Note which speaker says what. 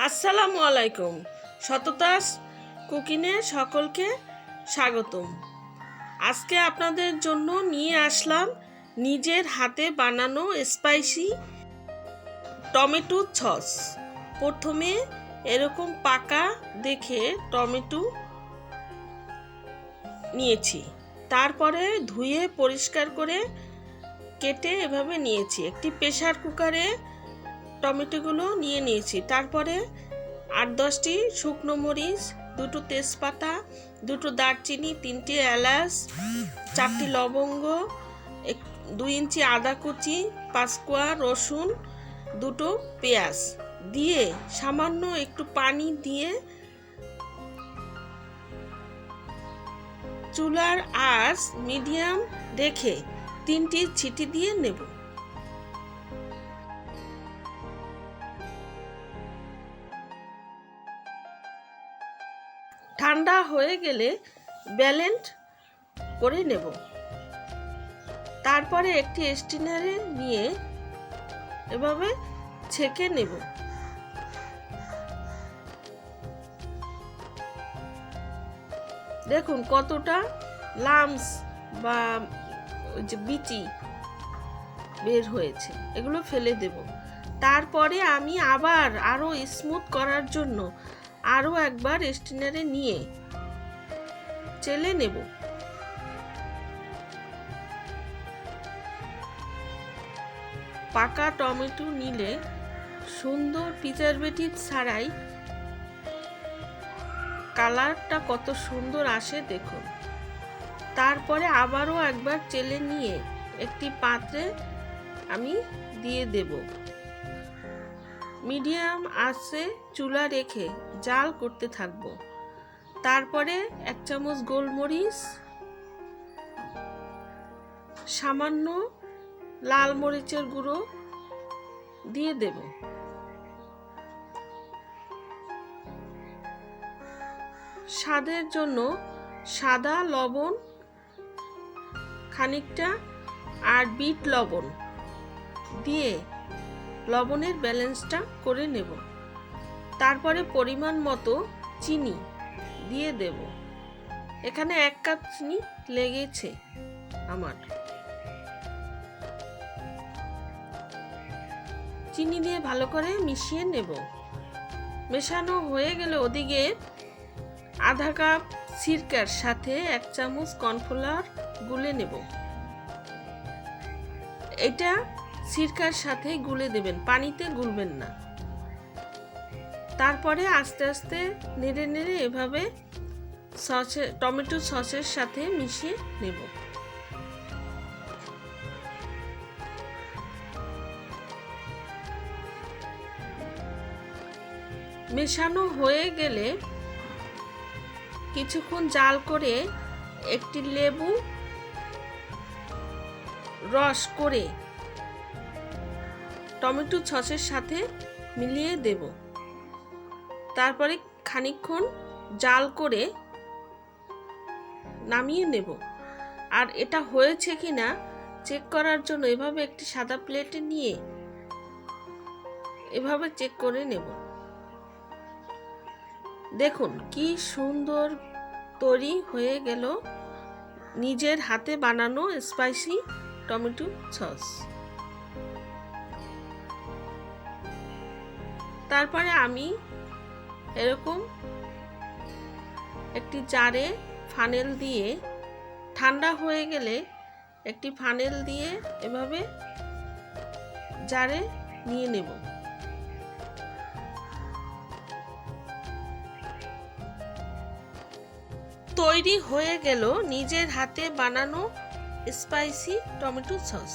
Speaker 1: আসসালামু আলাইকুম। সততাস কুকিংয়ে সকলকে স্বাগতম। আজকে আপনাদের জন্য নিয়ে আসলাম নিজের হাতে বানানো স্পাইসি টমেটো সস। প্রথমে এরকম পাকা দেখে টমেটো নিয়েছি, তারপরে ধুয়ে পরিষ্কার করে কেটে এভাবে নিয়েছি। একটি প্রেসার কুকারে টমেটোগুলো নিয়ে নিয়েছি। তারপরে 8-10টি শুকনো মরিচ, 2টো তেজপাতা, 2টো দারচিনি, 3টে এলাচ, 4টি লবঙ্গ, 2 ইঞ্চি আদা কুচি, 5 কোয়া রসুন, 2টো পেঁয়াজ দিয়ে সামান্য একটু পানি দিয়ে চুলার আঁচ মিডিয়াম রেখে 3টি সিটি দিয়ে নেব। ঠান্ডা হয়ে গেলে ব্লেন্ড করে নেব। তারপরে একটি স্ট্রেনারে নিয়ে এভাবে ছেঁকে নেব। দেখুন কতটা লামস বা যে বিচি বের হয়েছে, এগুলো ফেলে দেব। তারপরে আমি আবার আরো স্মুথ করার জন্য আরো একবার স্ট্রেনারে নিয়ে চেলে নেব। পাকা টমেটো নিলে সুন্দর প্রিজারভেটিভ ছাড়াই কালারটা কত সুন্দর আসে দেখুন। তারপরে আবারও একবার চেলে নিয়ে একটি পাত্রে আমি দিয়ে দেব। মিডিয়াম আঁচে চুলা রেখে জাল করতে থাকব। তারপরে 1 চামচ গোলমরিচ, সামান্য লাল মরিচের গুঁড়ো দিয়ে দেব। স্বাদের জন্য সাদা লবণ খানিকটা আর বিট লবণ দিয়ে লবণের ব্যালেন্সটা করে নেব। তারপরে পরিমাণ মতো চিনি দিয়ে দেব। এখানে 1 কাপ চিনি লেগেছে আমার। চিনি দিয়ে ভালো করে মিশিয়ে নেব। মেশানো হয়ে গেলে ওদিকে আধা কাপ সিরকার সাথে 1 চামচ কর্নফ্লাওয়ার গুলে নেব। এটা সিরকার সাথে গুলে দেবেন, পানিতে গুলবেন না। তারপরে আস্তে আস্তে নেড়ে নেড়ে এভাবে টমেটো সসের সাথে মিশিয়ে নেব। মেশানো হয়ে গেলে কিছুক্ষণ জাল করে একটি লেবু রস করে টমেটো সসের সাথে মিলিয়ে দেব। তারপরে খানিকক্ষণ জাল করে নামিয়ে নেব। আর এটা হয়েছে কিনা চেক করার জন্য এভাবে একটি সাদা প্লেটে নিয়ে এভাবে চেক করে নেব। দেখুন কি সুন্দর তৈরি হয়ে গেল নিজের হাতে বানানো স্পাইসি টমেটো সস। তারপরে আমি এরকম একটি জারে ফানেল দিয়ে, ঠান্ডা হয়ে গেলে একটি ফানেল দিয়ে এভাবে জারে নিয়ে নেব। তৈরি হয়ে গেল নিজের হাতে বানানো স্পাইসি টমেটো সস।